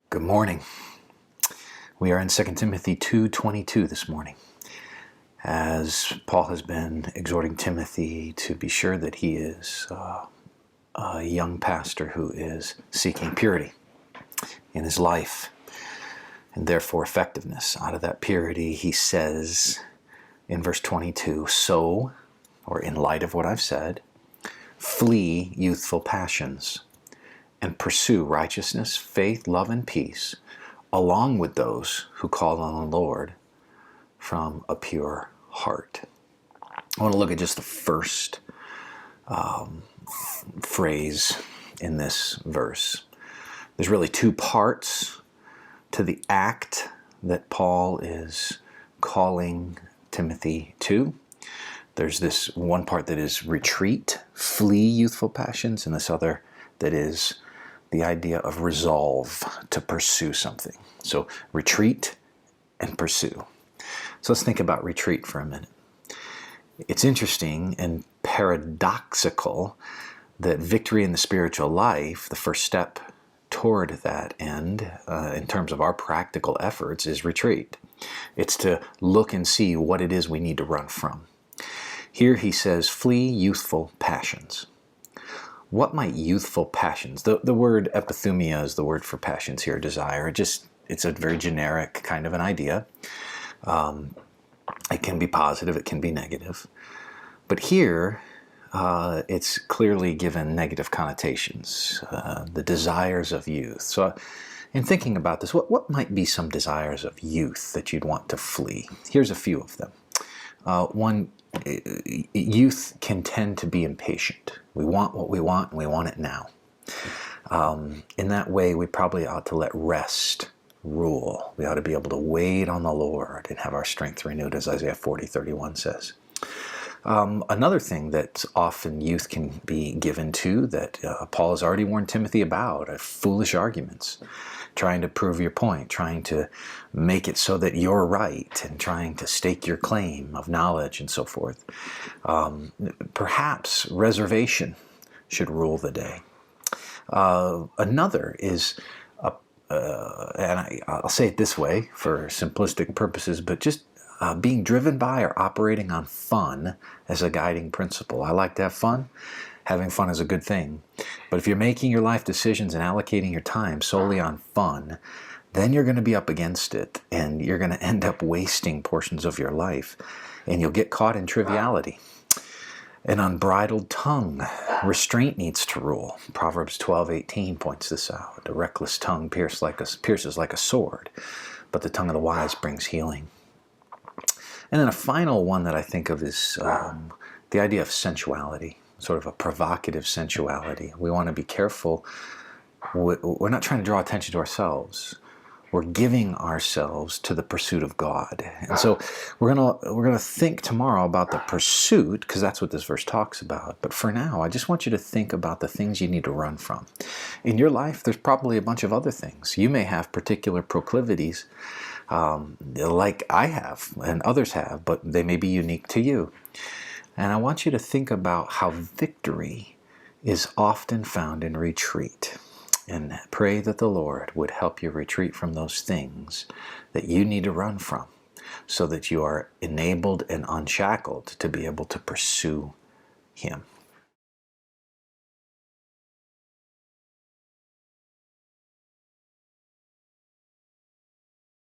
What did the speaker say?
Good morning. We are in 2 Timothy 2:22 this morning, as Paul has been exhorting Timothy to be sure that he is a young pastor who is seeking purity in his life and therefore effectiveness. Out of that purity, he says in verse 22, so, or in light of what I've said, flee youthful passions and pursue righteousness, faith, love, and peace, along with those who call on the Lord from a pure heart. I want to look at just the first phrase in this verse. There's really two parts to the act that Paul is calling Timothy to. There's this one part that is retreat, flee youthful passions, and this other that is the idea of resolve to pursue something. So retreat and pursue. So let's think about retreat for a minute. It's interesting and paradoxical that victory in the spiritual life, the first step toward that end, in terms of our practical efforts, is retreat. It's to look and see what it is we need to run from. Here he says, flee youthful passions. What might youthful passions, the word epithumia is the word for passions here, desire, it's a very generic kind of an idea. It can be positive, it can be negative. But here, it's clearly given negative connotations, the desires of youth. So in thinking about this, what might be some desires of youth that you'd want to flee? Here's a few of them. One, youth can tend to be impatient. We want what we want, and we want it now. In that way, we probably ought to let rest rule. We ought to be able to wait on the Lord and have our strength renewed, as Isaiah 40:31 says. Another thing that often youth can be given to, that Paul has already warned Timothy about, are foolish arguments, trying to prove your point, trying to make it so that you're right, and trying to stake your claim of knowledge and so forth. Perhaps reservation should rule the day. Another is, and I'll say it this way for simplistic purposes, but just being driven by or operating on fun as a guiding principle. I like to have fun. Having fun is a good thing. But if you're making your life decisions and allocating your time solely on fun, then you're going to be up against it, and you're going to end up wasting portions of your life, and you'll get caught in triviality. An unbridled tongue. Restraint needs to rule. Proverbs 12:18 points this out. A reckless tongue pierces like a sword, but the tongue of the wise brings healing. And then a final one that I think of is the idea of sensuality, sort of a provocative sensuality. We want to be careful. We're not trying to draw attention to ourselves. We're giving ourselves to the pursuit of God. And so we're gonna think tomorrow about the pursuit, because that's what this verse talks about. But for now, I just want you to think about the things you need to run from. In your life, there's probably a bunch of other things. You may have particular proclivities, like I have and others have, but they may be unique to you. And I want you to think about how victory is often found in retreat, and pray that the Lord would help you retreat from those things that you need to run from, so that you are enabled and unshackled to be able to pursue Him.